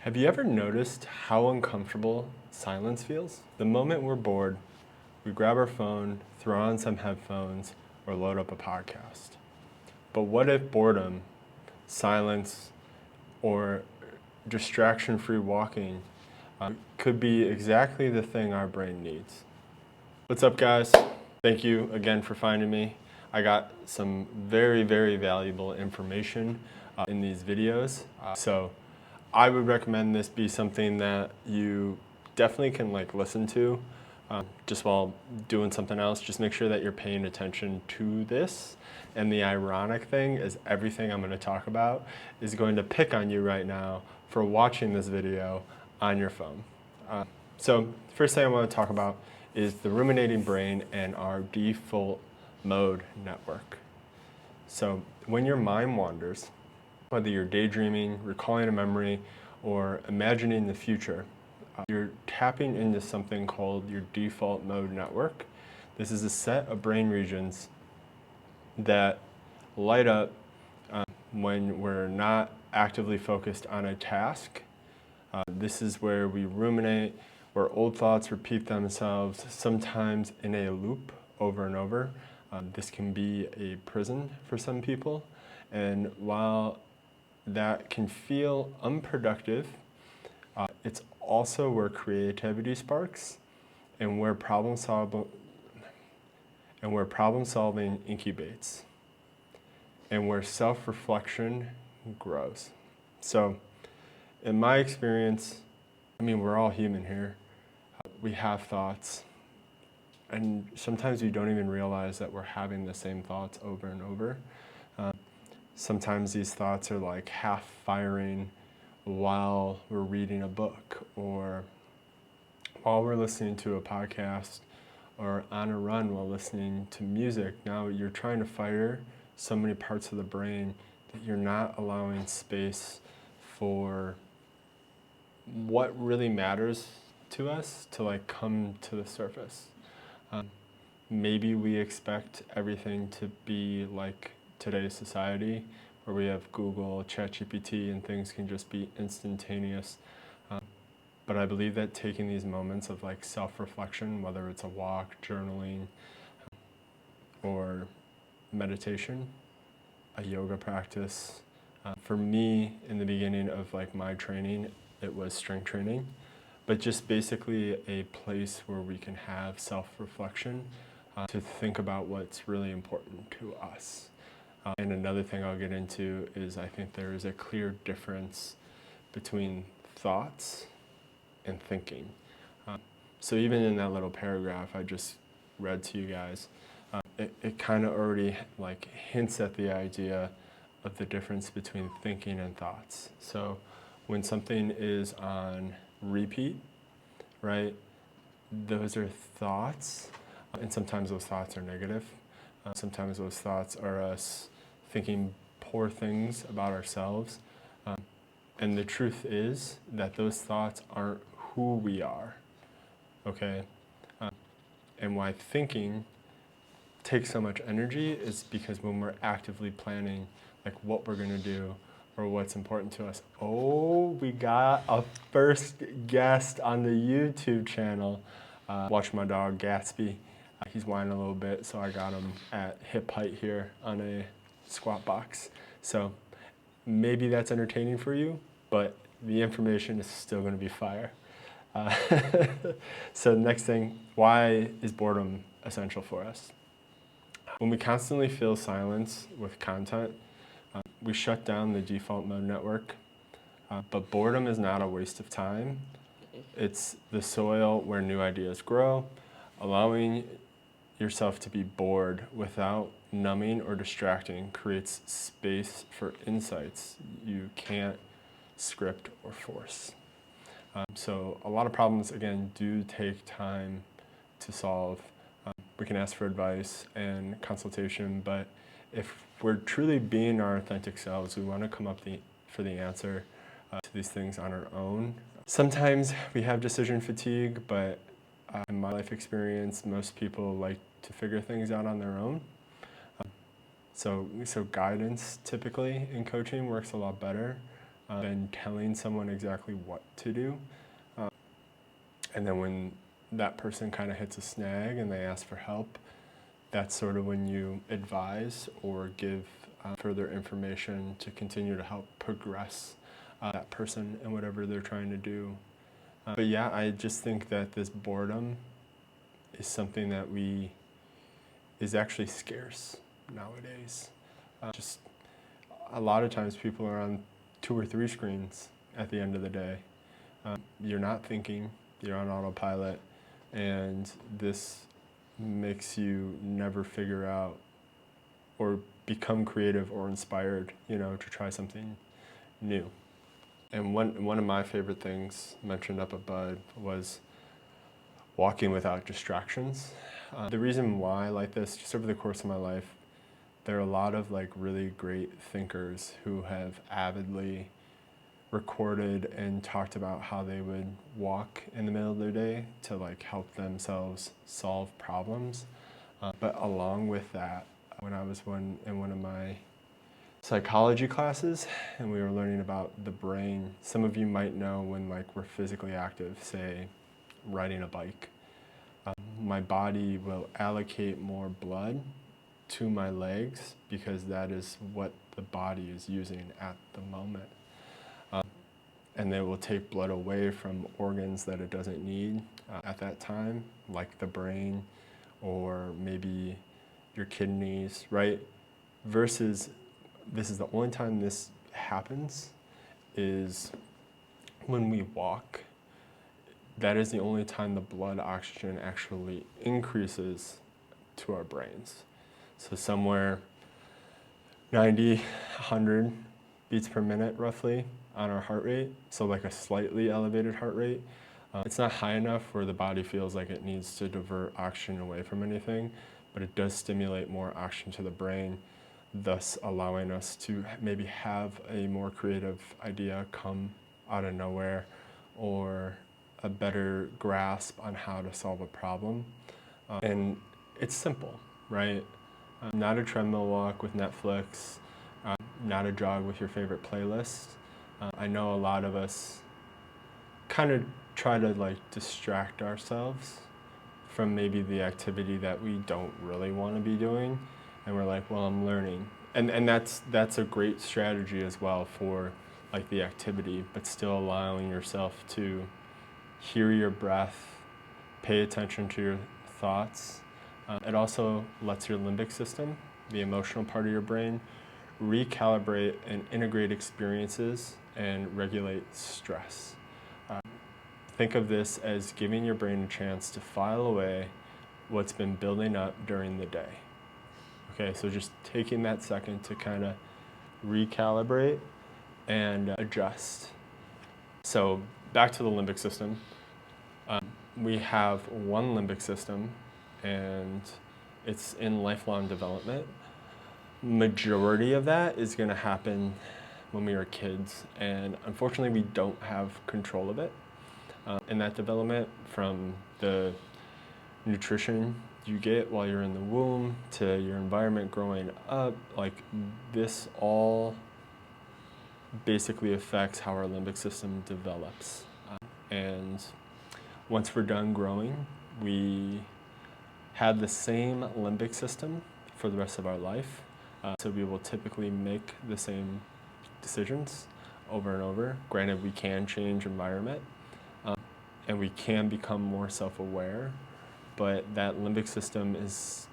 Have you ever noticed how uncomfortable silence feels? The moment we're bored, we grab our phone, throw on some headphones, or load up a podcast. But what if boredom, silence, or distraction-free walking could be exactly the thing our brain needs? What's up, guys? Thank you again for finding me. I got some very, very valuable information in these videos. So I would recommend this be something that you definitely can listen to just while doing something else. Just make sure that you're paying attention to this. And the ironic thing is everything I'm going to talk about is going to pick on you right now for watching this video on your phone. So first thing I want to talk about is the ruminating brain and our default mode network. So when your mind wanders, whether you're daydreaming, recalling a memory, or imagining the future, you're tapping into something called your default mode network. This is a set of brain regions that light up when we're not actively focused on a task. This is where we ruminate, where old thoughts repeat themselves, sometimes in a loop over and over. This can be a prison for some people, and while that can feel unproductive, it's also where creativity sparks and where problem solving incubates and where self-reflection grows. So in my experience, we're all human here. We have thoughts, and sometimes we don't even realize that we're having the same thoughts over and over. Sometimes these thoughts are like half firing while we're reading a book, or while we're listening to a podcast, or on a run while listening to music. Now you're trying to fire so many parts of the brain that you're not allowing space for what really matters to us to come to the surface. Maybe we expect everything to be like today's society, where we have Google, ChatGPT, and things can just be instantaneous. But I believe that taking these moments of self-reflection, whether it's a walk, journaling, or meditation, a yoga practice. For me, in the beginning of my training, it was strength training, but just basically a place where we can have self-reflection to think about what's really important to us. And another thing I'll get into is I think there is a clear difference between thoughts and thinking. So even in that little paragraph I just read to you guys, it kind of already hints at the idea of the difference between thinking and thoughts. So when something is on repeat, right, those are thoughts, and sometimes those thoughts are negative. Sometimes those thoughts are us thinking poor things about ourselves. And the truth is that those thoughts aren't who we are, okay? And why thinking takes so much energy is because when we're actively planning what we're gonna do or what's important to us. Oh, we got a first guest on the YouTube channel. Watch my dog Gatsby. He's whining a little bit, so I got him at hip height here on a squat box. So maybe that's entertaining for you, but the information is still gonna be fire. So next thing, why is boredom essential for us? When we constantly fill silence with content, we shut down the default mode network, but boredom is not a waste of time. It's the soil where new ideas grow. Allowing yourself to be bored without numbing or distracting creates space for insights you can't script or force. So a lot of problems, again, do take time to solve. We can ask for advice and consultation, but if we're truly being our authentic selves, we want to come up for the answer to these things on our own. Sometimes we have decision fatigue, but in my life experience, most people like to figure things out on their own. So guidance typically in coaching works a lot better. than telling someone exactly what to do. And then when that person kind of hits a snag and they ask for help, that's sort of when you advise or give further information to continue to help progress that person and whatever they're trying to do. But yeah, I just think that this boredom is something that is actually scarce nowadays. Just a lot of times people are on 2 or 3 screens at the end of the day. You're not thinking, you're on autopilot, and this makes you never figure out or become creative or inspired, to try something new. And one of my favorite things mentioned up above was walking without distractions. The reason why I like this, just over the course of my life, there are a lot of really great thinkers who have avidly recorded and talked about how they would walk in the middle of their day to help themselves solve problems. But along with that, when I was in one of my psychology classes and we were learning about the brain, some of you might know when we're physically active, say riding a bike, my body will allocate more blood to my legs because that is what the body is using at the moment. And it will take blood away from organs that it doesn't need at that time, like the brain or maybe your kidneys, right? Versus this is the only time this happens is when we walk. That is the only time the blood oxygen actually increases to our brains. So somewhere 90, 100 beats per minute roughly on our heart rate, so a slightly elevated heart rate. It's not high enough where the body feels like it needs to divert oxygen away from anything, but it does stimulate more oxygen to the brain, thus allowing us to maybe have a more creative idea come out of nowhere or a better grasp on how to solve a problem. And it's simple, right? Not a treadmill walk with Netflix, not a jog with your favorite playlist. I know a lot of us kind of try to distract ourselves from maybe the activity that we don't really want to be doing, and we're well, I'm learning. And that's a great strategy as well for the activity, but still allowing yourself to hear your breath, pay attention to your thoughts. It also lets your limbic system, the emotional part of your brain, recalibrate and integrate experiences and regulate stress. Think of this as giving your brain a chance to file away what's been building up during the day. Okay, so just taking that second to kind of recalibrate and adjust. So back to the limbic system. We have one limbic system, and it's in lifelong development. Majority of that is going to happen when we are kids, and unfortunately we don't have control of it in that development, from the nutrition you get while you're in the womb to your environment growing up. This all basically affects how our limbic system develops. And once we're done growing, we have the same limbic system for the rest of our life. So we will typically make the same decisions over and over. Granted, we can change environment and we can become more self-aware, but that limbic system is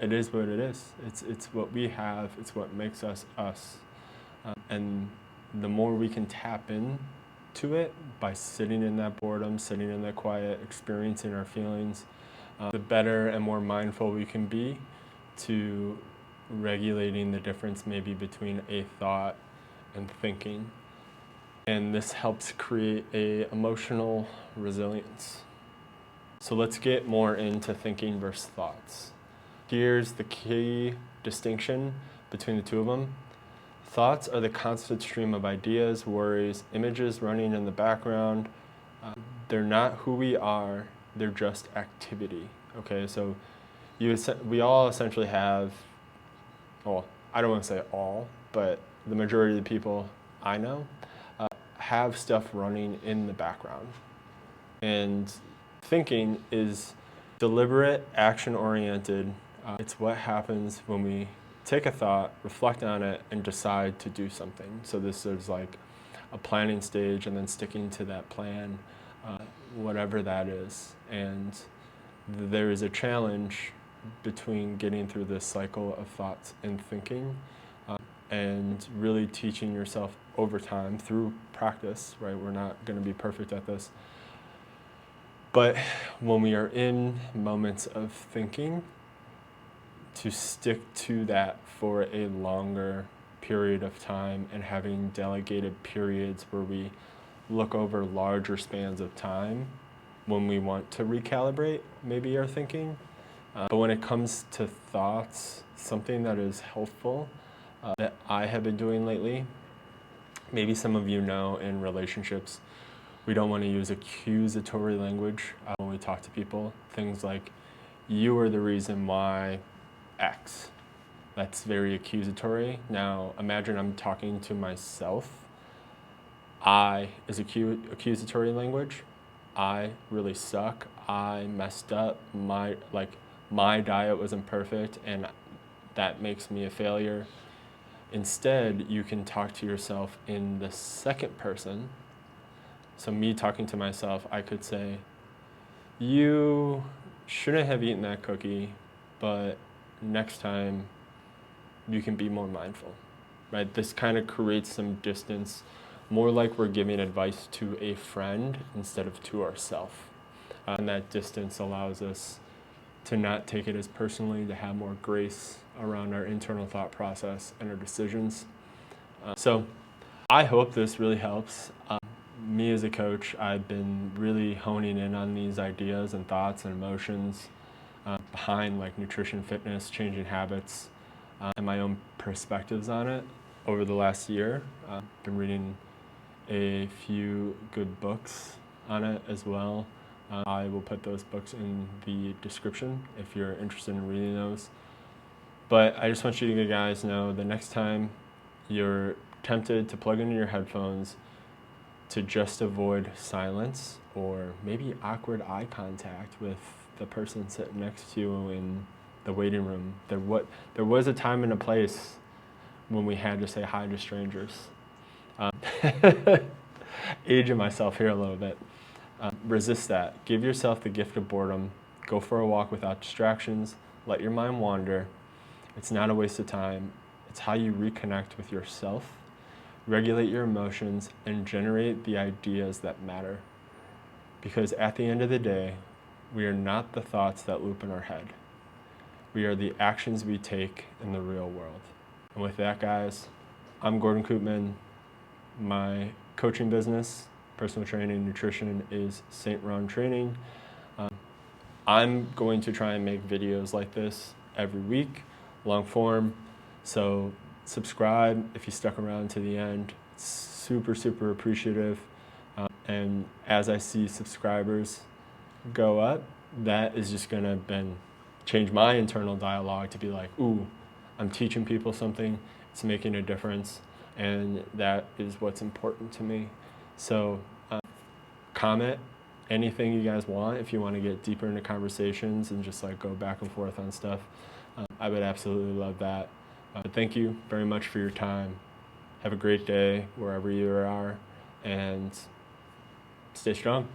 what it is. It's what we have, it's what makes us us. And the more we can tap in to it by sitting in that boredom, sitting in that quiet, experiencing our feelings, the better and more mindful we can be to regulating the difference maybe between a thought and thinking. And this helps create a emotional resilience. So let's get more into thinking versus thoughts. Here's the key distinction between the two of them. Thoughts are the constant stream of ideas, worries, images running in the background. They're not who we are, they're just activity. Okay, so we all essentially have, well, I don't want to say all, but the majority of the people I know have stuff running in the background. And thinking is deliberate, action-oriented. It's what happens when we take a thought, reflect on it, and decide to do something. So this is like a planning stage and then sticking to that plan, whatever that is. And there is a challenge between getting through this cycle of thoughts and thinking and really teaching yourself over time through practice, right? We're not going to be perfect at this. But when we are in moments of thinking, to stick to that for a longer period of time and having delegated periods where we look over larger spans of time when we want to recalibrate maybe our thinking. But when it comes to thoughts, something that is helpful that I have been doing lately, maybe some of you know in relationships, we don't want to use accusatory language when we talk to people. Things like, you are the reason why X. That's very accusatory. Now, imagine I'm talking to myself. I is accusatory language. I really suck. I messed up. My diet wasn't perfect, and that makes me a failure. Instead, you can talk to yourself in the second person. So me talking to myself, I could say, you shouldn't have eaten that cookie, but next time you can be more mindful, right? This kind of creates some distance, more like we're giving advice to a friend instead of to ourselves. And that distance allows us to not take it as personally, to have more grace around our internal thought process and our decisions. So I hope this really helps. Me as a coach, I've been really honing in on these ideas and thoughts and emotions behind like nutrition, fitness, changing habits, and my own perspectives on it over the last year. I've been reading a few good books on it as well. I will put those books in the description if you're interested in reading those. But I just want you to guys know the next time you're tempted to plug in your headphones to just avoid silence or maybe awkward eye contact with the person sitting next to you in the waiting room. There was a time and a place when we had to say hi to strangers. Aging myself here a little bit. Resist that. Give yourself the gift of boredom. Go for a walk without distractions. Let your mind wander. It's not a waste of time. It's how you reconnect with yourself, regulate your emotions, and generate the ideas that matter. Because at the end of the day, we are not the thoughts that loop in our head. We are the actions we take in the real world. And with that, guys, I'm Gordon Koopman. My coaching business, personal training, nutrition, is St. Ron Training. I'm going to try and make videos like this every week, long form. So subscribe if you stuck around to the end. It's super, super appreciative. And as I see subscribers go up, that is just gonna change my internal dialogue to be like, ooh, I'm teaching people something, it's making a difference, and that is what's important to me. So comment anything you guys want if you want to get deeper into conversations and just like go back and forth on stuff. I would absolutely love that. Thank you very much for your time. Have a great day wherever you are, and stay strong.